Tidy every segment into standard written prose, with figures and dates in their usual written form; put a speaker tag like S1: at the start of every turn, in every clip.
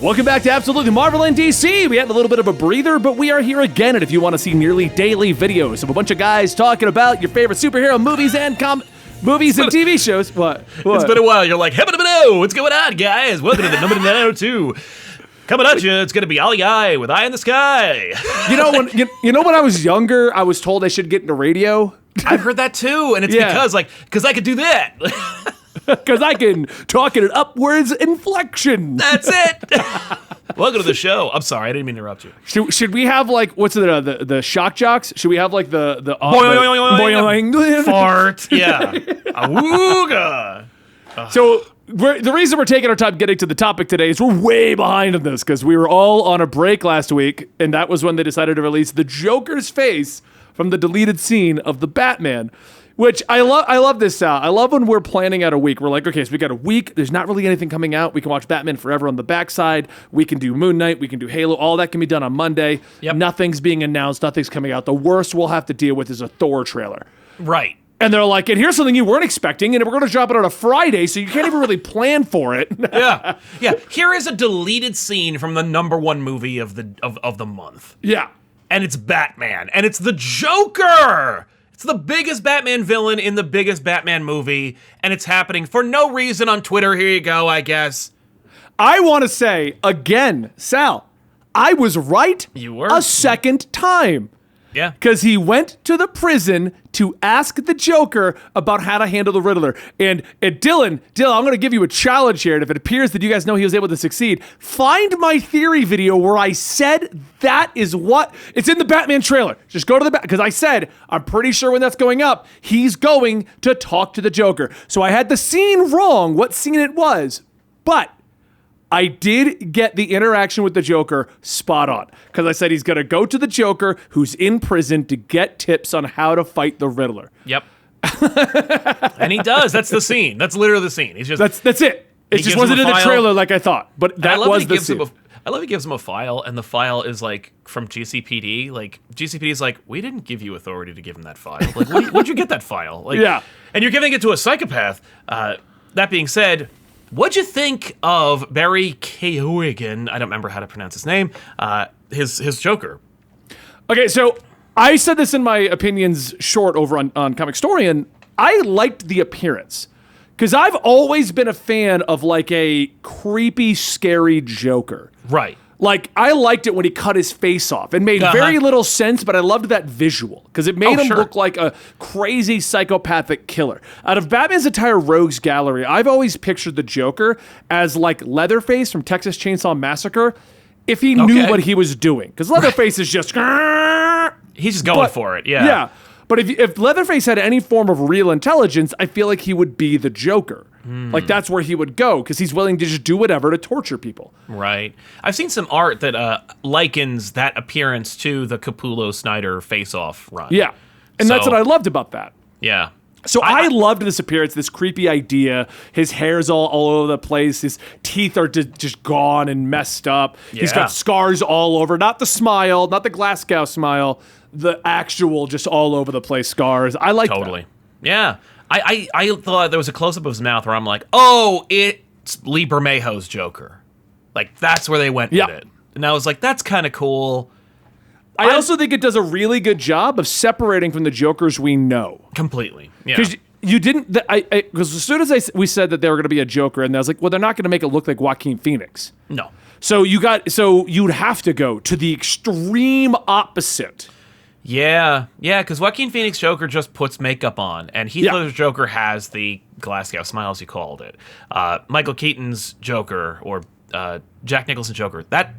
S1: Welcome back to Absolutely Marvel and DC. We had a little bit of a breather, but we are here again. And if you want to see nearly daily videos of a bunch of guys talking about your favorite superhero movies and movies and TV shows, what?
S2: It's been a while. You're like, what's going on, guys? Welcome to the number 902. Coming at you, it's going to be Ollie Eye with Eye in the Sky.
S1: You know when I was younger, I was told I should get into radio.
S2: I've heard that too, and it's because I could do that.
S1: Because I can talk in an upwards inflection.
S2: That's it. Welcome to the show. I'm sorry, I didn't mean to interrupt you.
S1: Should we have like what's the shock jocks? Should we have like the
S2: boing fart? Yeah. Awooga.
S1: So the reason we're taking our time getting to the topic today is we're way behind on this because we were all on a break last week, and that was when they decided to release the Joker's face from the deleted scene of the Batman. Which I love this, Sal. I love when we're planning out a week. We're like, okay, so we got a week. There's not really anything coming out. We can watch Batman Forever on the backside. We can do Moon Knight. We can do Halo. All that can be done on Monday.
S2: Yep.
S1: Nothing's being announced. Nothing's coming out. The worst we'll have to deal with is a Thor trailer.
S2: Right.
S1: And they're like, and here's something you weren't expecting, and we're going to drop it on a Friday, so you can't even really plan for it.
S2: Yeah. Here is a deleted scene from the #1 movie of the month.
S1: Yeah.
S2: And it's Batman. And it's the Joker! It's the biggest Batman villain in the biggest Batman movie, and it's happening for no reason on Twitter. Here you go, I guess.
S1: I want to say, again, Sal, I was right
S2: You were.
S1: a second time.
S2: Yeah.
S1: Because he went to the prison to ask the Joker about how to handle the Riddler. And Dylan, I'm going to give you a challenge here. And if it appears that you guys know he was able to succeed, find my theory video where I said that is what... It's in the Batman trailer. Just go to the... Because I said, I'm pretty sure when that's going up, he's going to talk to the Joker. So I had the scene wrong, what scene it was. But... I did get the interaction with the Joker spot on because I said he's going to go to the Joker who's in prison to get tips on how to fight the Riddler.
S2: Yep. And he does. That's the scene. That's literally the scene. He's just
S1: That's it. It just wasn't in the trailer like I thought, but that was the scene.
S2: I love he gives him a file, and the file is like from GCPD. Like GCPD is like, we didn't give you authority to give him that file. Like, where'd you get that file? Like,
S1: yeah.
S2: And you're giving it to a psychopath. That being said. What'd you think of Barry Keoghan? I don't remember how to pronounce his name. His Joker.
S1: Okay, so I said this in my opinions short over on Comic Historian. I liked the appearance because I've always been a fan of like a creepy, scary Joker.
S2: Right.
S1: Like, I liked it when he cut his face off. It made very little sense, but I loved that visual because it made him look like a crazy psychopathic killer. Out of Batman's entire rogues gallery, I've always pictured the Joker as like Leatherface from Texas Chainsaw Massacre if he knew what he was doing. Because Leatherface is just...
S2: He's just going for it, yeah.
S1: Yeah. But if Leatherface had any form of real intelligence, I feel like he would be the Joker. Like, that's where he would go, because he's willing to just do whatever to torture people.
S2: Right. I've seen some art that likens that appearance to the Capullo-Snyder face-off run.
S1: Yeah. And that's what I loved about that.
S2: Yeah.
S1: So I loved this appearance, this creepy idea. His hair's all over the place. His teeth are just gone and messed up. Yeah. He's got scars all over. Not the smile, not the Glasgow smile. The actual just all over the place scars. I like
S2: that. Yeah. I thought there was a close-up of his mouth where I'm like, oh, it's Lee Bermejo's Joker. Like, that's where they went with it. And I was like, that's kind of cool.
S1: I also think it does a really good job of separating from the Jokers we know.
S2: Completely. Yeah.
S1: Because you didn't... Because as soon as we said that they were going to be a Joker, and I was like, well, they're not going to make it look like Joaquin Phoenix.
S2: No.
S1: So you'd have to go to the extreme opposite.
S2: Yeah, because Joaquin Phoenix Joker just puts makeup on, and Heath Ledger's Joker has the Glasgow smile, as you called it. Michael Keaton's Joker, or Jack Nicholson's Joker, that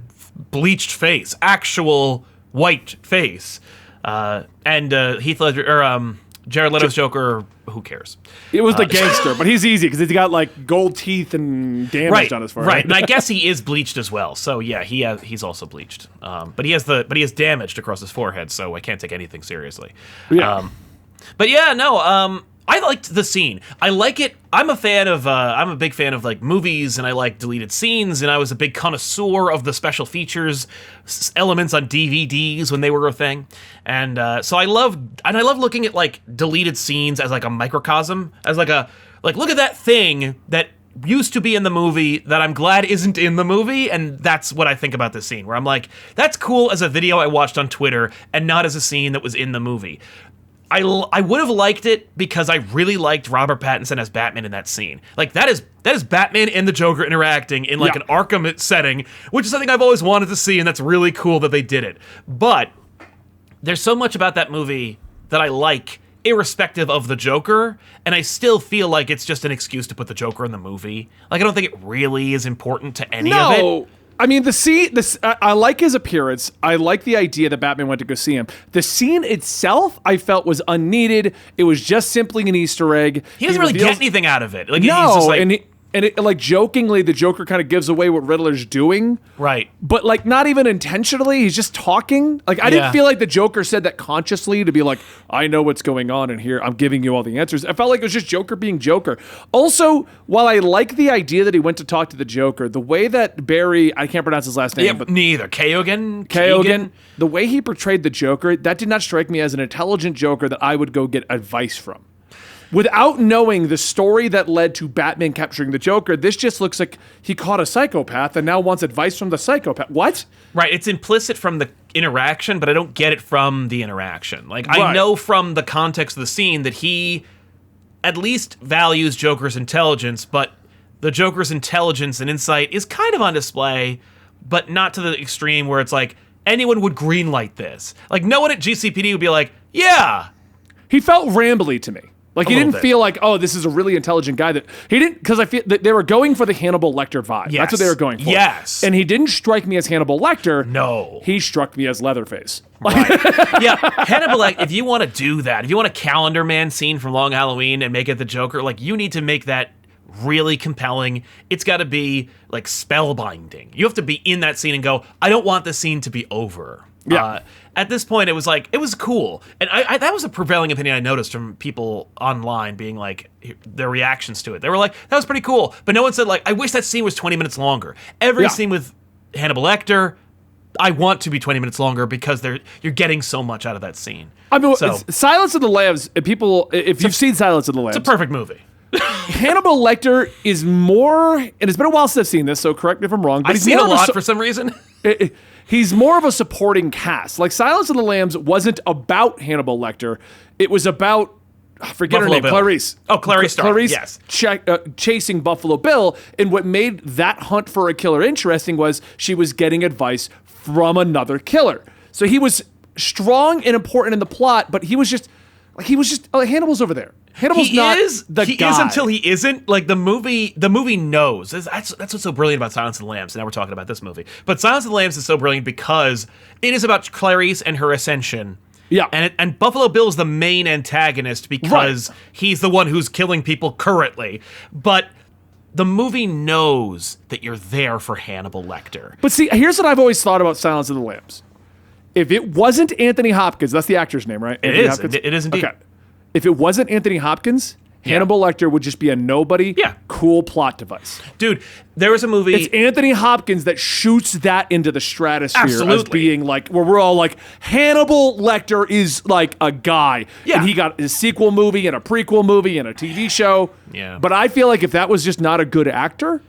S2: bleached face, actual white face, and Heath Ledger or Jared Leto's Joker, who cares?
S1: It was the gangster, but he's easy because he's got like gold teeth and damage on his forehead.
S2: Right, and I guess he is bleached as well. So yeah, he's also bleached. But he has damaged across his forehead, so I can't take anything seriously.
S1: Yeah.
S2: I liked the scene. I like it. I'm a big fan of like movies, and I like deleted scenes, and I was a big connoisseur of the special features elements on DVDs when they were a thing. And so I love looking at like deleted scenes as like a microcosm, as like look at that thing that used to be in the movie that I'm glad isn't in the movie, and that's what I think about this scene, where I'm like, that's cool as a video I watched on Twitter and not as a scene that was in the movie. I would have liked it because I really liked Robert Pattinson as Batman in that scene. Like, that is Batman and the Joker interacting in like an Arkham setting, which is something I've always wanted to see, and that's really cool that they did it. But there's so much about that movie that I like, irrespective of the Joker, and I still feel like it's just an excuse to put the Joker in the movie. Like, I don't think it really is important to any of it.
S1: I mean, I like his appearance. I like the idea that Batman went to go see him. The scene itself, I felt, was unneeded. It was just simply an Easter egg.
S2: He doesn't really get anything out of it. Like,
S1: no,
S2: he's just like,
S1: like jokingly, the Joker kind of gives away what Riddler's doing.
S2: Right.
S1: But like not even intentionally, he's just talking. Like I didn't feel like the Joker said that consciously to be like, I know what's going on in here. I'm giving you all the answers. I felt like it was just Joker being Joker. Also, while I like the idea that he went to talk to the Joker, the way that Barry, I can't pronounce his last name, but
S2: neither.
S1: Keoghan, the way he portrayed the Joker, that did not strike me as an intelligent Joker that I would go get advice from. Without knowing the story that led to Batman capturing the Joker, this just looks like he caught a psychopath and now wants advice from the psychopath. What?
S2: Right, it's implicit from the interaction, but I don't get it from the interaction. Like, I know from the context of the scene that he at least values Joker's intelligence, but the Joker's intelligence and insight is kind of on display, but not to the extreme where it's like, anyone would greenlight this. Like, no one at GCPD would be like, yeah.
S1: He felt rambly to me. Like, he didn't feel like, oh, this is a really intelligent guy. That he didn't, because I feel that they were going for the Hannibal Lecter vibe.
S2: Yes.
S1: That's what they were going for.
S2: Yes.
S1: And he didn't strike me as Hannibal Lecter.
S2: No.
S1: He struck me as Leatherface.
S2: Right. Yeah, Hannibal, like, if you want to do that, if you want a Calendar Man scene from Long Halloween and make it the Joker, like, you need to make that really compelling. It's got to be, like, spellbinding. You have to be in that scene and go, I don't want the scene to be over.
S1: Yeah.
S2: At this point, it was like, it was cool. And I that was a prevailing opinion I noticed from people online being like, their reactions to it. They were like, that was pretty cool. But no one said, like, I wish that scene was 20 minutes longer. Every scene with Hannibal Lecter, I want to be 20 minutes longer because you're getting so much out of that scene.
S1: I mean, Silence of the Lambs, people, if you've seen Silence of the Lambs.
S2: It's a perfect movie.
S1: Hannibal Lecter is more, and it's been a while since I've seen this, so correct me if I'm wrong. But
S2: I've seen a lot for some reason.
S1: He's more of a supporting cast. Like, Silence of the Lambs wasn't about Hannibal Lecter. It was about, I forget
S2: Buffalo
S1: her name,
S2: Bill.
S1: Clarice.
S2: Oh, Clarice Starling,
S1: Clarice
S2: yes.
S1: Chasing Buffalo Bill. And what made that hunt for a killer interesting was she was getting advice from another killer. So he was strong and important in the plot, but he was just Hannibal's over there. Hannibal's not the guy.
S2: He is until he isn't. Like, the movie knows. That's what's so brilliant about Silence of the Lambs. Now we're talking about this movie. But Silence of the Lambs is so brilliant because it is about Clarice and her ascension.
S1: Yeah.
S2: And Buffalo Bill is the main antagonist because he's the one who's killing people currently. But the movie knows that you're there for Hannibal Lecter.
S1: But see, here's what I've always thought about Silence of the Lambs. If it wasn't Anthony Hopkins, that's the actor's name, right?
S2: It is. It is indeed.
S1: Okay. If it wasn't Anthony Hopkins, Hannibal Lecter would just be a nobody, cool plot device.
S2: Dude, there was a movie.
S1: It's Anthony Hopkins that shoots that into the stratosphere as being like, where we're all like, Hannibal Lecter is like a guy.
S2: Yeah.
S1: And he got a sequel movie and a prequel movie and a TV show.
S2: Yeah.
S1: But I feel like if that was just not a good actor,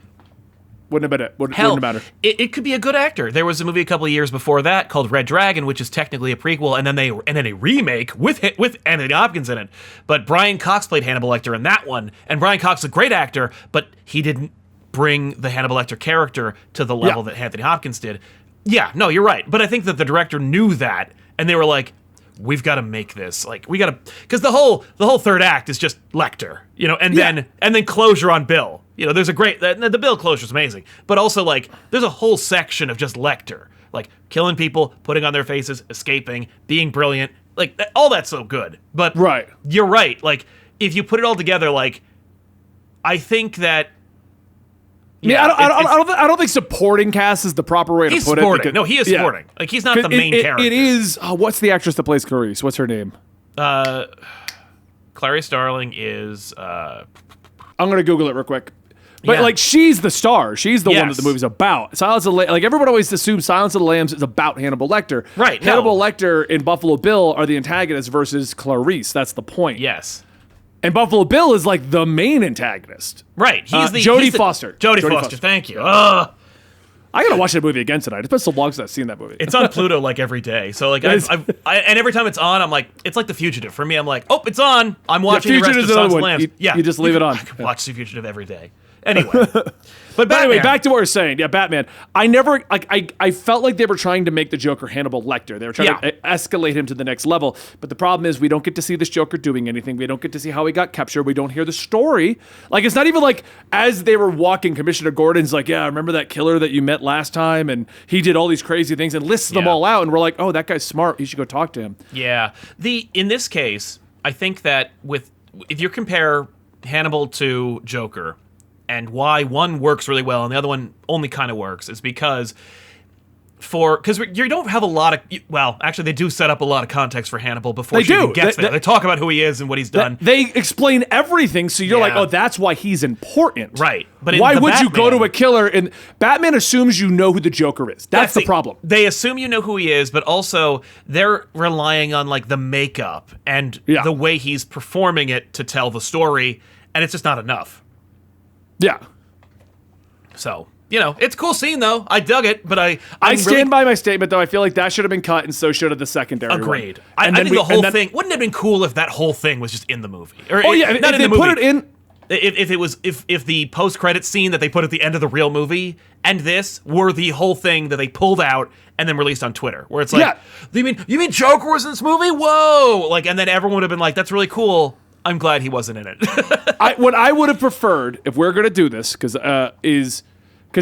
S1: wouldn't have been it. Wouldn't have mattered.
S2: It could be a good actor. There was a movie a couple of years before that called Red Dragon, which is technically a prequel, and then a remake with Anthony Hopkins in it. But Brian Cox played Hannibal Lecter in that one, and Brian Cox is a great actor, but he didn't bring the Hannibal Lecter character to the level that Anthony Hopkins did. Yeah, no, you're right. But I think that the director knew that, and they were like, we've got to make this, like, we got to, because the whole third act is just Lecter, you know, and then closure on Bill. You know, there's a great, the Bill closure is amazing, but also, like, there's a whole section of just Lecter, like, killing people, putting on their faces, escaping, being brilliant, like, all that's so good. But you're right, like, if you put it all together, like, I think that,
S1: I don't think supporting cast is the proper way to put it.
S2: Because, no, he is supporting. Like, he's not the main character.
S1: It is. What's the actress that plays Clarice? What's her name?
S2: Clarice Starling is.
S1: I'm gonna Google it real quick. But like, she's the star. She's the one that the movie's about. Silence of the like everyone always assumes Silence of the Lambs is about Hannibal Lecter.
S2: Right.
S1: Hannibal Lecter and Buffalo Bill are the antagonists versus Clarice. That's the point.
S2: Yes.
S1: And Buffalo Bill is like the main antagonist.
S2: Right. He's
S1: Jodie Foster.
S2: Jodie Foster. Thank you. Ugh.
S1: I gotta watch that movie again tonight. It's been so long since I've seen that movie.
S2: It's on Pluto like every day. So like, and every time it's on, I'm like, it's like The Fugitive. For me, I'm like, oh, it's on. I'm watching the rest of Sons of Lambs.
S1: You just leave it on.
S2: I can watch The Fugitive every day. Anyway. But
S1: anyway, back to what we're saying. Yeah, Batman. I felt like they were trying to make the Joker Hannibal Lecter. They were trying to escalate him to the next level. But the problem is we don't get to see this Joker doing anything. We don't get to see how he got captured. We don't hear the story. Like, it's not even like as they were walking, Commissioner Gordon's like, yeah, remember that killer that you met last time? And he did all these crazy things and lists them all out. And we're like, oh, that guy's smart. You should go talk to him.
S2: Yeah. In this case, I think that if you compare Hannibal to Joker, and why one works really well and the other one only kind of works is because you don't have a lot of, well, actually they do set up a lot of context for Hannibal before she even gets there. They talk about who he is and what he's done.
S1: They explain everything, so you're like, oh, that's why he's important.
S2: Right. But
S1: why would you go to a killer? And Batman assumes you know who the Joker is. That's the problem.
S2: They assume you know who he is, but also they're relying on like the makeup and the way he's performing it to tell the story, and it's just not enough.
S1: Yeah.
S2: So, it's a cool scene, though. I dug it, but I
S1: stand by my statement, though. I feel like that should have been cut, and so should have the secondary
S2: Agreed.
S1: one.
S2: I think the whole thing... Wouldn't it have been cool if that whole thing was just in the movie? Or
S1: not in the movie. Put it in...
S2: If the post-credit scene that they put at the end of the real movie and this were the whole thing that they pulled out and then released on Twitter, where it's like, you mean Joker was in this movie? Whoa! Like, and then everyone would have been like, that's really cool. I'm glad he wasn't in it.
S1: What I would have preferred, if we're going to do this, because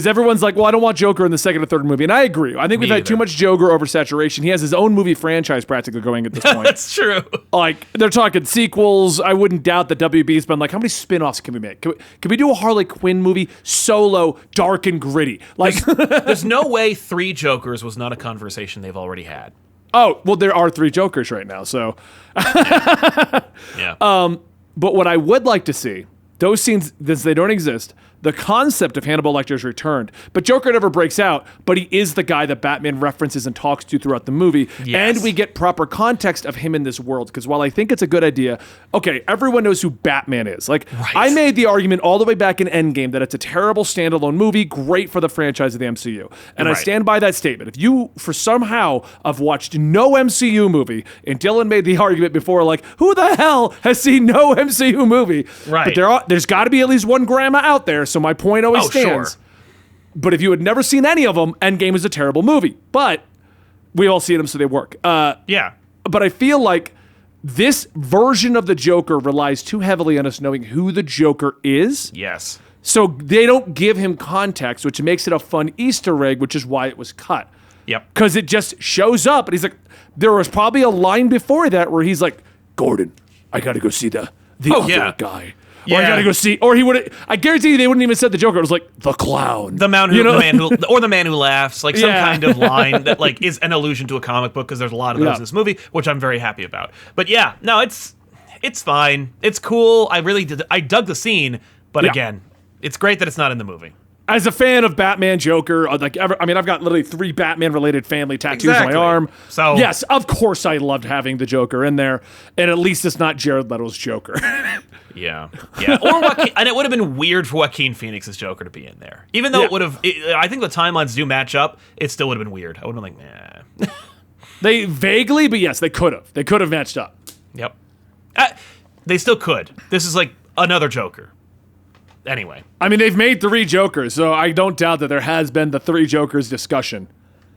S1: everyone's like, well, I don't want Joker in the second or third movie. And I agree. I think we've had too much Joker oversaturation. He has his own movie franchise practically going at this point.
S2: That's true.
S1: Like, they're talking sequels. I wouldn't doubt that WB's been like, how many spin-offs can we make? Can we do a Harley Quinn movie? Solo, dark and gritty. Like,
S2: there's no way 3 Jokers was not a conversation they've already had.
S1: Oh, well, there are 3 Jokers right now, so.
S2: Yeah.
S1: But what I would like to see, those scenes, they don't exist. The concept of Hannibal Lecter's returned, but Joker never breaks out, but he is the guy that Batman references and talks to throughout the movie, and we get proper context of him in this world, because while I think it's a good idea, okay, everyone knows who Batman is. Like, I made the argument all the way back in Endgame that it's a terrible standalone movie, great for the franchise of the MCU, and I stand by that statement. If you, for somehow, have watched no MCU movie, and Dylan made the argument before, like, who the hell has seen no MCU movie?
S2: Right.
S1: But there's got to be at least one grandma out there, so my point always stands.
S2: Sure.
S1: But if you had never seen any of them, Endgame is a terrible movie. But we all seen them, so they work.
S2: Yeah.
S1: But I feel like this version of the Joker relies too heavily on us knowing who the Joker is.
S2: Yes.
S1: So they don't give him context, which makes it a fun Easter egg, which is why it was cut.
S2: Yep.
S1: Because it just shows up, and he's like, there was probably a line before that where he's like, Gordon, I gotta go see the other guy. Or I gotta go see, or he would. I guarantee you, they wouldn't even said the Joker. It was like the clown,
S2: the man who laughs, like some kind of line that like is an allusion to a comic book, because there's a lot of those in this movie, which I'm very happy about. But yeah, no, it's fine, it's cool. I dug the scene, but again, it's great that it's not in the movie.
S1: As a fan of Batman, Joker, I've got literally 3 Batman-related family tattoos on my arm. So yes, of course, I loved having the Joker in there, and at least it's not Jared Leto's Joker.
S2: Yeah. Or and it would have been weird for Joaquin Phoenix's Joker to be in there, even though it would have. I think the timelines do match up. It still would have been weird. I would have been like, nah.
S1: They vaguely, but yes, they could have. They could have matched up.
S2: Yep. They still could. This is like another Joker. Anyway.
S1: I mean, they've made 3 Jokers, so I don't doubt that there has been the 3 Jokers discussion.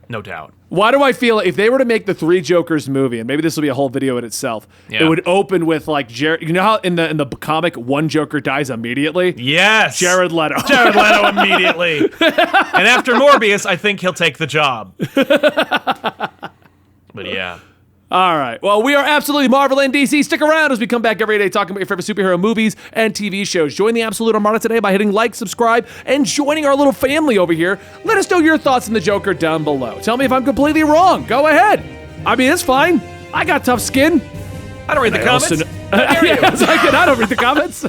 S2: No doubt.
S1: Why do I feel if they were to make the 3 Jokers movie, and maybe this will be a whole video in itself, it would open with like Jared. You know how in the comic one Joker dies immediately?
S2: Yes.
S1: Jared Leto.
S2: Jared Leto immediately. And after Morbius, I think he'll take the job. But yeah.
S1: All right. Well, we are absolutely Marvel and DC. Stick around as we come back every day talking about your favorite superhero movies and TV shows. Join the Absolute Armada today by hitting like, subscribe, and joining our little family over here. Let us know your thoughts on the Joker down below. Tell me if I'm completely wrong. Go ahead. I mean, it's fine. I got tough skin.
S2: I don't read the comments.
S1: I don't read the comments.